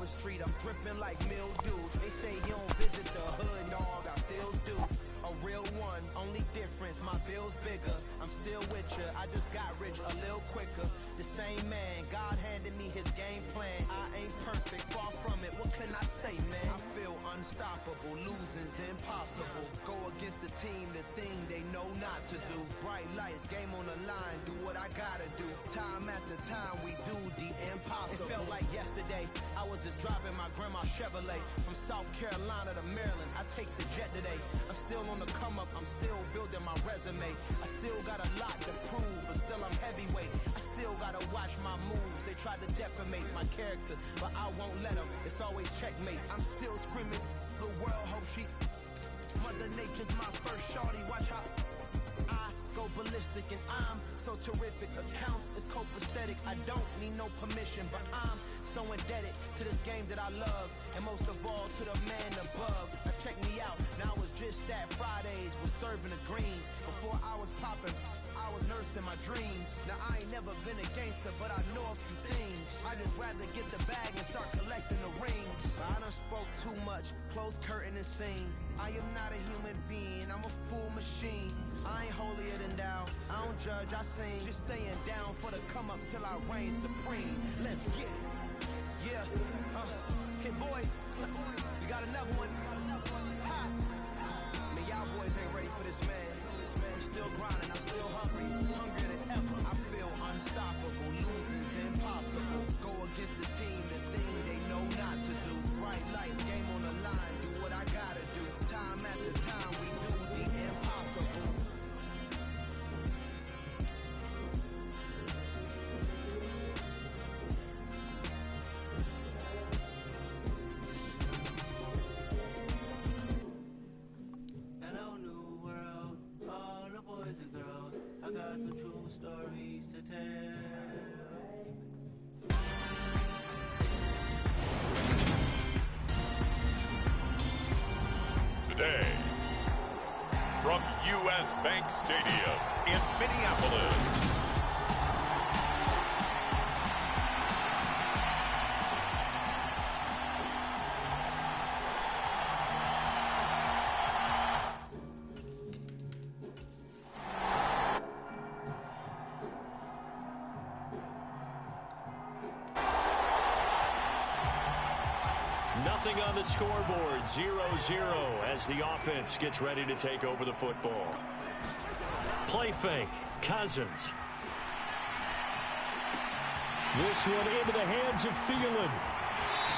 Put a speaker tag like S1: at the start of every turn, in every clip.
S1: Street, I'm dripping like mildew. They say you don't visit the hood, dog, I still do. A real one, only difference, my bill's bigger. I'm still with ya, I just got rich a little quicker. The same man, God handed me his game plan. I ain't perfect, far from it, what can I say, man? I feel unstoppable, losing's impossible. Go against the team, the thing they know not to do. Bright lights, game on the line, do what I gotta do. Time after time, we do the impossible. It felt like yesterday, I was just driving my grandma's Chevrolet from South Carolina to Maryland. I take the jet today. I'm still on the come up, I'm still building my resume. I still got a lot to prove, but still I'm heavyweight. I still gotta watch my moves. They try to defamate my character, but I won't let them. It's always checkmate. I'm still screaming, the world hope she. Mother Nature's my first shorty. Watch how I go ballistic, and I'm so terrific. Accounts is copacetic. I don't need no permission, but I'm so indebted to this game that I love, and most of all to the man above. Now check me out, now it's just that Fridays was serving the greens. Before I was popping, I was nursing my dreams. Now I ain't never been a gangster, but I know a few things. I just rather get the bag and start collecting the rings. But I done spoke too much, close curtain and scene. I am not a human being, I'm a full machine. I ain't holier than thou, I don't judge, I sing. Just staying down for the come up till I reign supreme. Let's get it. Yeah, hit boy, we got another one. Ha! Man, y'all boys ain't ready for this, man. I'm still grinding, I'm still hungry, hungrier than ever. I feel unstoppable, losing's impossible. Go against the team, the thing they know not to do. Bright lights, game on the line, do what I gotta do. Time after time, we do the impossible.
S2: I got some true stories to tell.
S3: Today, from U.S. Bank Stadium in Minneapolis,
S4: nothing on the scoreboard, 0-0 as the offense gets ready to take over the football. Play fake, Cousins. This one into the hands of Thielen.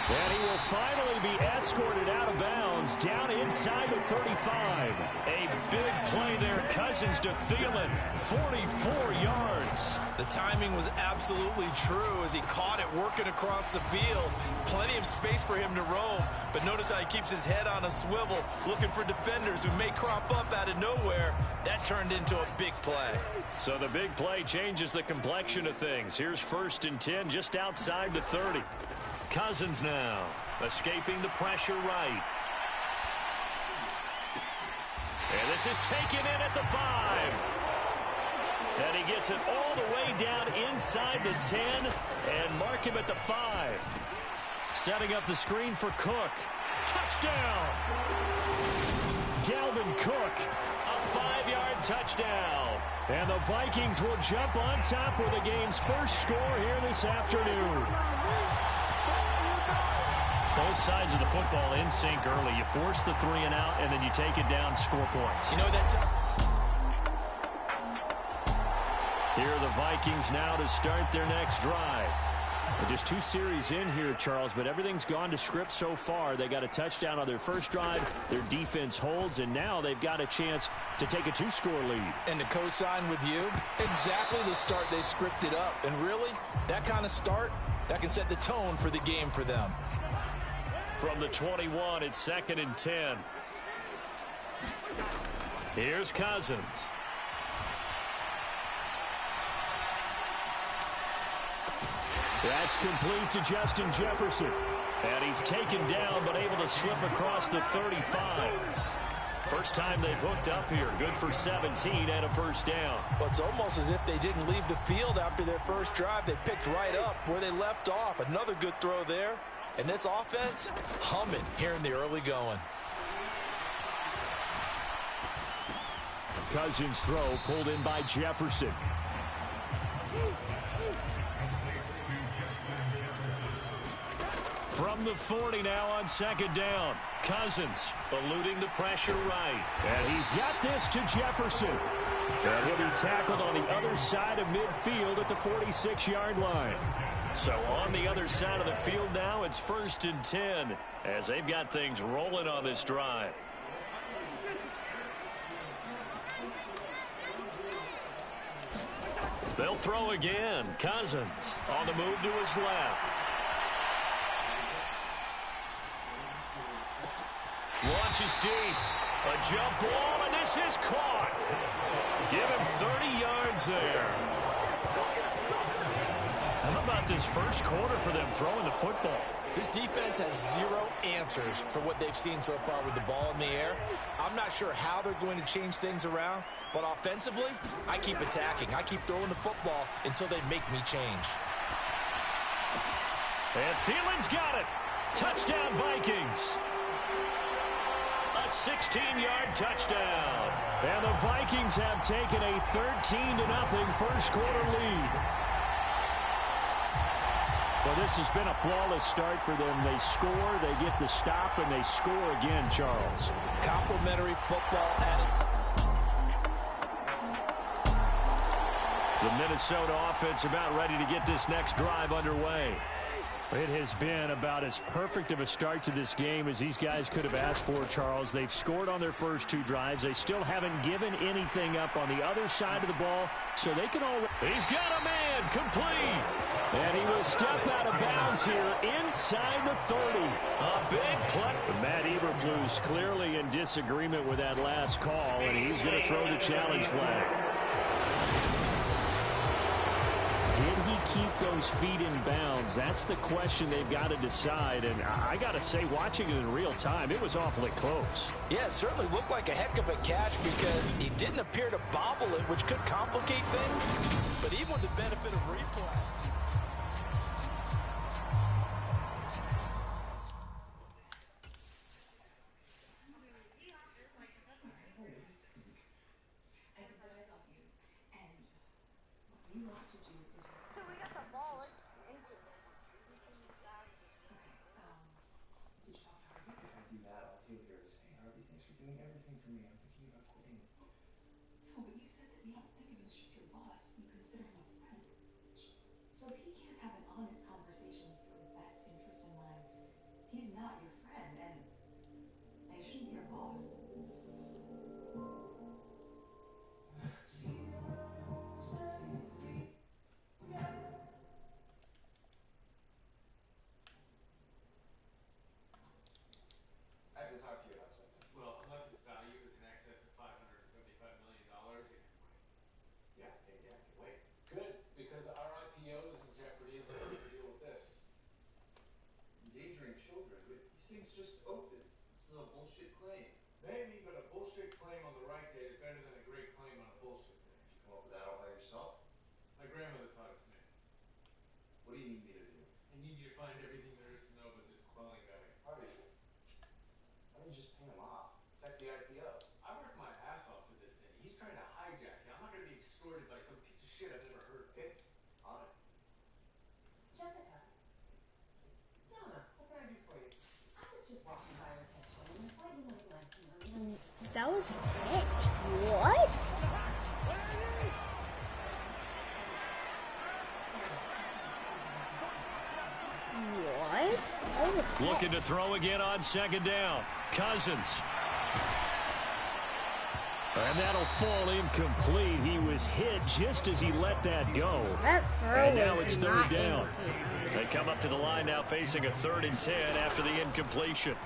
S4: And he will finally be escorted out of bounds down inside the 35. A big play there, Cousins to Thielen, 44 yards.
S5: The timing was absolutely true as he caught it working across the field. Plenty of space for him to roam, but notice how he keeps his head on a swivel, looking for defenders who may crop up out of nowhere. That turned into a big play.
S4: So the big play changes the complexion of things. Here's 1st and 10 just outside the 30. Cousins now, escaping the pressure right. And this is taken in at the 5. And he gets it all the way down inside the 10 and mark him at the 5. Setting up the screen for Cook. Touchdown! Dalvin Cook, a 5-yard touchdown. And the Vikings will jump on top with the game's first score here this afternoon. Both sides of the football in sync early. You force the 3 and out, and then you take it down, score points.
S5: You know that.
S4: Here are the Vikings now to start their next drive. They're just 2 series in here, Charles, but everything's gone to script so far. They got a touchdown on their first drive. Their defense holds, and now they've got a chance to take a 2-score lead.
S5: And to co-sign with you, exactly the start they scripted up. And really, that kind of start, that can set the tone for the game for them.
S4: From the 21, it's 2nd and 10. Here's Cousins. That's complete to Justin Jefferson. And he's taken down, but able to slip across the 35. First time they've hooked up here. Good for 17 and a first down.
S5: Well, it's almost as if they didn't leave the field after their first drive. They picked right up where they left off. Another good throw there. And this offense, humming here in the early going.
S4: Cousins' throw pulled in by Jefferson. From the 40 now on second down. Cousins eluding the pressure right. And he's got this to Jefferson. And he'll be tackled on the other side of midfield at the 46-yard line. So on the other side of the field now, it's 1st and 10 as they've got things rolling on this drive. They'll throw again. Cousins on the move to his left. Launches deep. A jump ball, and this is caught. Give him 30 yards there. How about this first quarter for them throwing the football?
S5: This defense has zero answers for what they've seen so far with the ball in the air. I'm not sure how they're going to change things around, but offensively, I keep attacking. I keep throwing the football until they make me change.
S4: And Thielen's got it. Touchdown, Vikings. A 16-yard touchdown. And the Vikings have taken a 13-0 first quarter lead. Well, this has been a flawless start for them. They score, they get the stop, and they score again, Charles.
S5: Complimentary football at it.
S4: The Minnesota offense about ready to get this next drive underway. It has been about as perfect of a start to this game as these guys could have asked for, Charles. They've scored on their first 2 drives. They still haven't given anything up on the other side of the ball, so they can all... He's got a man, complete. And he will step out of bounds here inside the 30. A big play. But Matt Eberflus clearly in disagreement with that last call, and he's going to throw the challenge flag. Did he keep those feet in bounds? That's the question they've got to decide. And I got to say, watching it in real time, it was awfully close.
S5: Yeah, it certainly looked like a heck of a catch because he didn't appear to bobble it, which could complicate things. But even with the benefit of replay.
S6: That was a catch. What? What?
S4: Looking to throw again on second down. Cousins. And that'll fall incomplete. He was hit just as he let that go.
S6: That throw
S4: and now it's
S6: not
S4: 3rd down.
S6: incomplete.
S4: They come up to the line now facing a 3rd and 10 after the incompletion.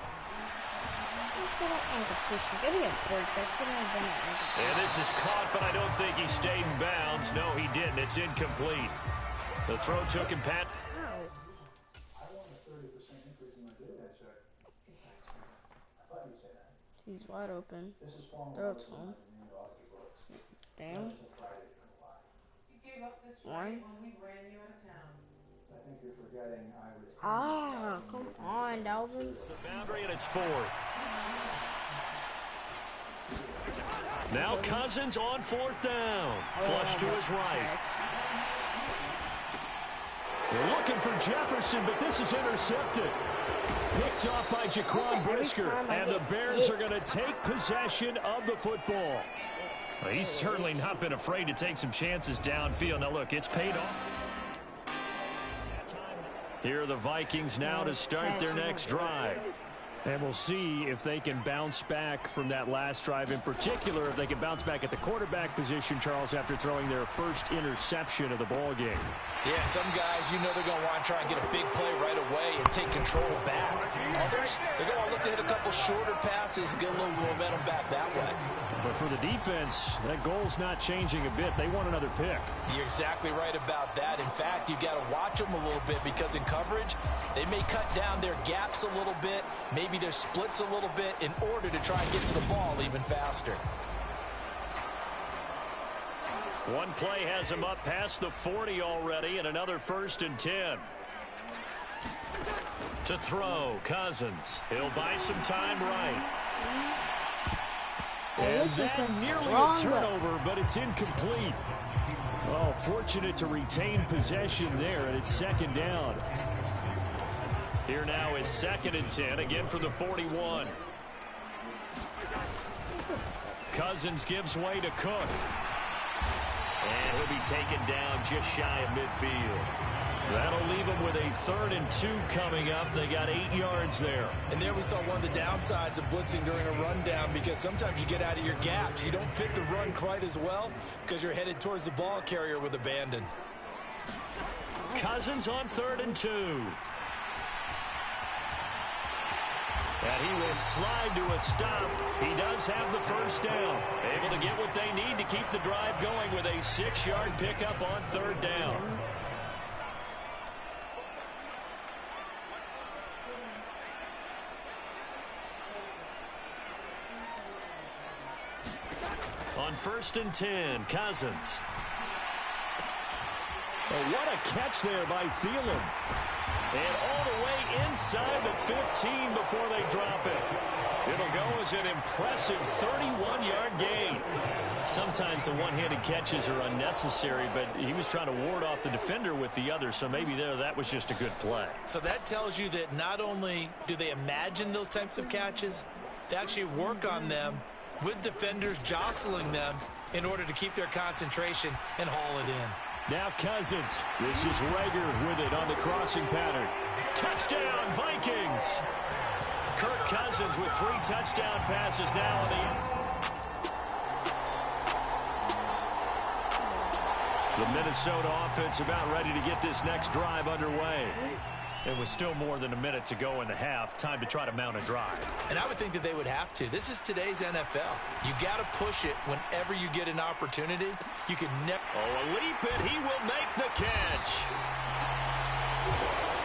S4: And this is caught, but I don't think he stayed in bounds. No, he didn't. It's incomplete. The throw took him, Pat.
S6: He's wide open. Throw to him. Damn. One. Ah, come on, Dalvin.
S4: It's the boundary, and it's 4th. Now Cousins on 4th down. Flush to his right. They're looking for Jefferson, but this is intercepted. Picked off by Jaquan Brisker, and the Bears are going to take possession of the football. Well, he's certainly not been afraid to take some chances downfield. Now, look, it's paid off. Here are the Vikings now to start their next drive. And we'll see if they can bounce back from that last drive, in particular, if they can bounce back at the quarterback position, Charles, after throwing their first interception of the ball game.
S5: Yeah, some guys, you know they're going to want to try and get a big play right away and take control back. Others, they're going to look to hit a couple shorter passes, get a little momentum back that way.
S4: But for the defense, that goal's not changing a bit. They want another pick.
S5: You're exactly right about that. In fact, you've got to watch them a little bit because in coverage, they may cut down their gaps a little bit, maybe their splits a little bit in order to try and get to the ball even faster.
S4: One play has him up past the 40 already, and another 1st and 10. To throw, Cousins. He'll buy some time right. And that's nearly a turnover, but it's incomplete. Oh, fortunate to retain possession there, and it's 2nd down. Here now is 2nd and 10, again for the 41. Cousins gives way to Cook. And he'll be taken down just shy of midfield. That'll leave him with a 3rd and 2 coming up. They got 8 yards there.
S5: And there we saw one of the downsides of blitzing during a rundown, because sometimes you get out of your gaps. You don't fit the run quite as well because you're headed towards the ball carrier with abandon.
S4: Cousins on 3rd and 2. And he will slide to a stop. He does have the 1st down. Able to get what they need to keep the drive going with a 6-yard pickup on 3rd down. On 1st and 10, Cousins. Oh, what a catch there by Thielen. And all the way inside the 15 before they drop it. It'll go as an impressive 31-yard gain. Sometimes the one-handed catches are unnecessary, but he was trying to ward off the defender with the other, so maybe that was just a good play.
S5: So that tells you that not only do they imagine those types of catches, they actually work on them with defenders jostling them in order to keep their concentration and haul it in.
S4: Now Cousins. This is Rager with it on the crossing pattern. Touchdown, Vikings! Kirk Cousins with 3 touchdown passes now on the Minnesota offense about ready to get this next drive underway. It was still more than a minute to go in the half. Time to try to mount a drive.
S5: And I would think that they would have to. This is today's NFL. You got to push it whenever you get an opportunity. You can never.
S4: Oh, a leap, and he will make the catch.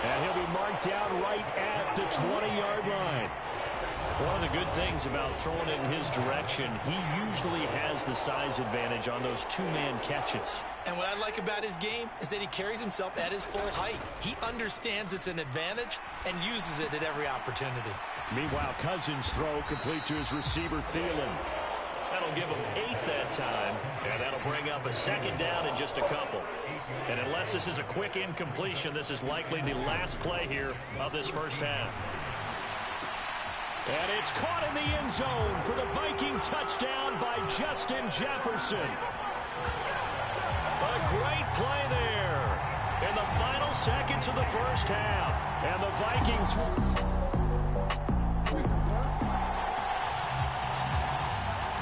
S4: And he'll be marked down right at the 20-yard line. One of the good things about throwing it in his direction, he usually has the size advantage on those 2-man catches.
S5: And what I like about his game is that he carries himself at his full height. He understands it's an advantage and uses it at every opportunity.
S4: Meanwhile, Cousins' throw complete to his receiver, Thielen. That'll give him 8 that time, and that'll bring up a 2nd down in just a couple. And unless this is a quick incompletion, this is likely the last play here of this first half. And it's caught in the end zone for the Viking touchdown by Justin Jefferson. A great play there in the final seconds of the first half. And the Vikings...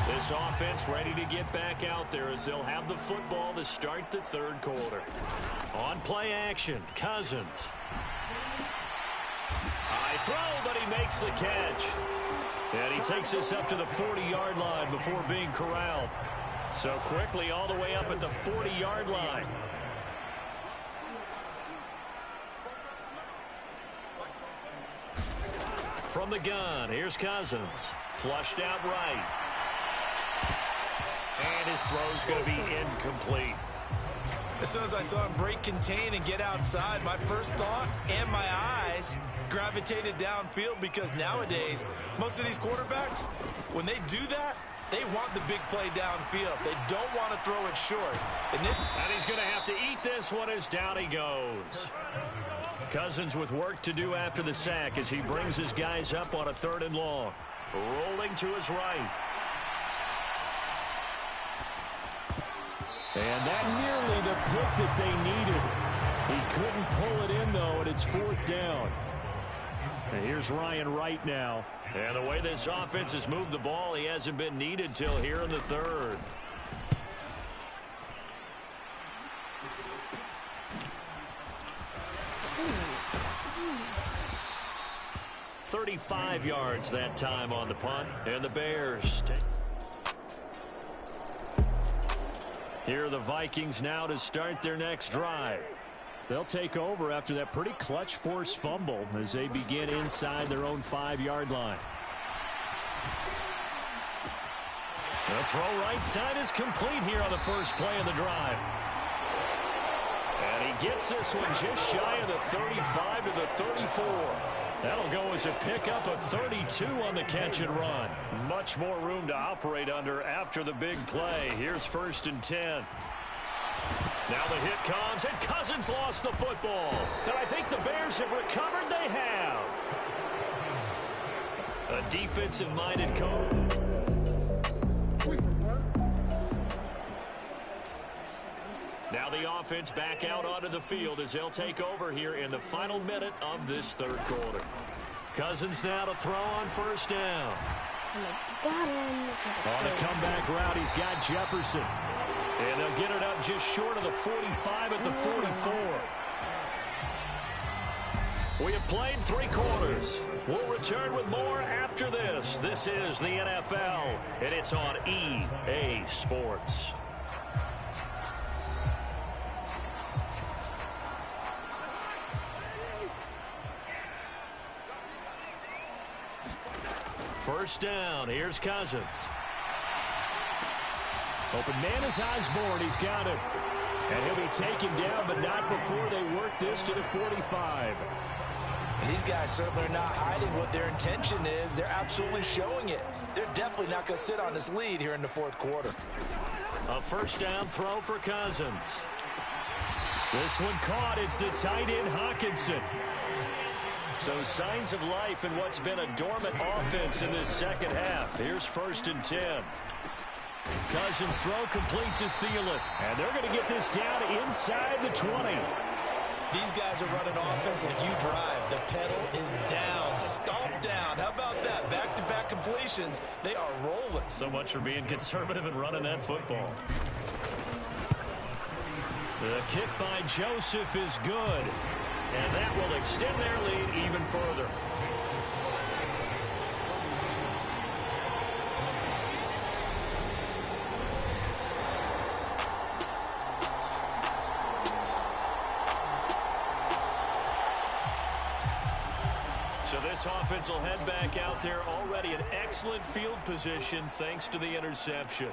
S4: This offense ready to get back out there as they'll have the football to start the 3rd quarter. On play action, Cousins. High throw, but he makes the catch. And he takes us up to the 40-yard line before being corralled. So quickly all the way up at the 40-yard line. From the gun, here's Cousins. Flushed out right. And his throw's going to be incomplete.
S5: As soon as I saw him break contain and get outside, my first thought and my eyes gravitated downfield, because nowadays, most of these quarterbacks, when they do that, they want the big play downfield. They don't want to throw it short. And
S4: he's going to have to eat this one as down he goes. Cousins with work to do after the sack as he brings his guys up on a 3rd and long. Rolling to his right. And that nearly the pick that they needed. He couldn't pull it in, though, and it's 4th down. And here's Ryan Wright now. And the way this offense has moved the ball, he hasn't been needed till here in the 3rd. "35 yards that time on the punt, and the Bears take. Here are the Vikings now to start their next drive. They'll take over after that pretty clutch forced fumble as they begin inside their own 5-yard line. The throw right side is complete here on the first play of the drive. And he gets this one just shy of the 35 to the 34. That'll go as a pickup of 32 on the catch and run. Much more room to operate under after the big play. Here's 1st and 10. Now the hit comes, and Cousins lost the football. And I think the Bears have recovered. They have. A defensive-minded coach. Now the offense back out onto the field as they'll take over here in the final minute of this 3rd quarter. Cousins now to throw on 1st down. On the comeback route, he's got Jefferson. And they'll get it up just short of the 45 at the 44. We have played 3 quarters. We'll return with more after this. This is the NFL, and it's on EA Sports. First down. Here's Cousins. Open man is Osborne. He's got him. And he'll be taken down, but not before they work this to the 45.
S5: And these guys certainly are not hiding what their intention is. They're absolutely showing it. They're definitely not going to sit on this lead here in the 4th quarter.
S4: A first down throw for Cousins. This one caught. It's the tight end Hawkinson. So signs of life in what's been a dormant offense in this 2nd half. Here's 1st and 10. Cousins throw complete to Thielen. And they're going to get this down inside the 20.
S5: These guys are running offense like you drive. The pedal is down. Stomp down. How about that? Back-to-back completions. They are rolling.
S4: So much for being conservative and running that football. The kick by Joseph is good. And that will extend their lead even further. So this offense will head back out there already in excellent field position thanks to the interception.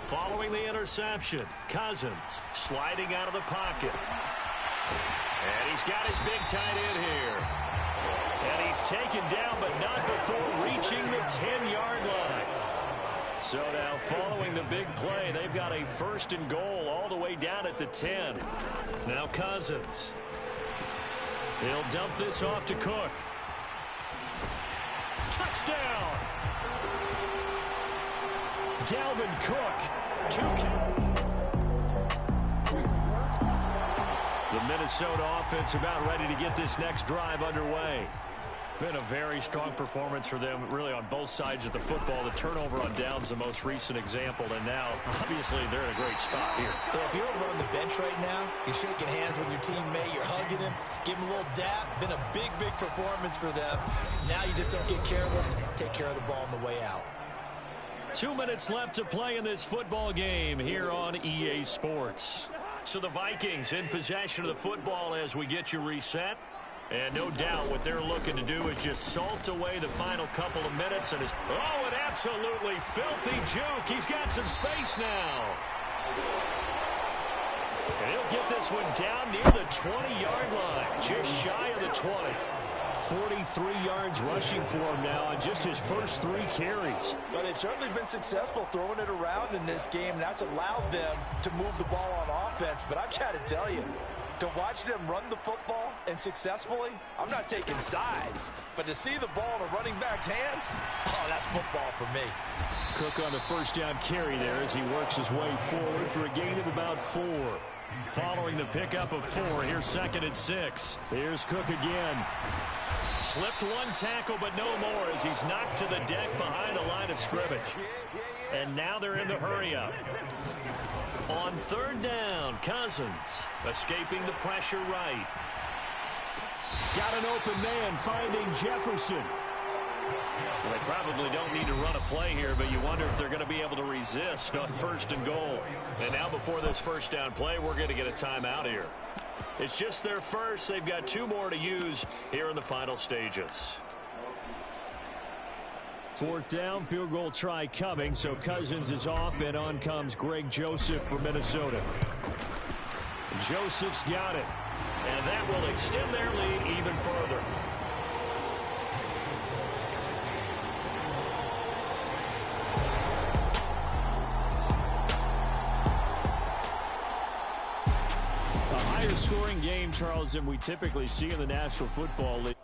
S4: Following the interception, Cousins sliding out of the pocket. And he's got his big tight end here. And he's taken down, but not before reaching the 10-yard line. So now following the big play, they've got a 1st and goal all the way down at the 10. Now Cousins. He'll dump this off to Cook. Touchdown! Dalvin Cook. The Minnesota offense about ready to get this next drive underway. Been a very strong performance for them, really, on both sides of the football. The turnover on downs, the most recent example, and now, obviously, they're in a great spot here.
S5: Yeah, if you're over on the bench right now, you're shaking hands with your teammate, you're hugging him, give him a little dap. Been a big, big performance for them. Now you just don't get careless. Take care of the ball on the way out.
S4: 2 minutes left to play in this football game here on EA Sports. So the Vikings in possession of the football as we get you reset. And no doubt what they're looking to do is just salt away the final couple of minutes. And an absolutely filthy juke. He's got some space now. And he'll get this one down near the 20-yard line, just shy of the 20. 43 yards rushing for him now on just his first 3 carries.
S5: But they've certainly been successful throwing it around in this game, and that's allowed them to move the ball on offense. But I've got to tell you, to watch them run the football and successfully, I'm not taking sides, but to see the ball in a running back's hands, oh, that's football for me.
S4: Cook on the first down carry there as he works his way forward for a gain of about 4. Following the pickup of 4, here's 2nd and 6. Here's Cook again. Slipped one tackle, but no more as he's knocked to the deck behind the line of scrimmage. And now they're in the hurry-up. On 3rd down, Cousins escaping the pressure right. Got an open man finding Jefferson. Well, they probably don't need to run a play here, but you wonder if they're going to be able to resist on 1st and goal. And now before this first down play, we're going to get a timeout here. It's just their first. They've got 2 more to use here in the final stages. 4th down, field goal try coming, so Cousins is off, and on comes Greg Joseph for Minnesota. Joseph's got it, and that will extend their lead even further. A higher scoring game, Charles, than we typically see in the National Football League.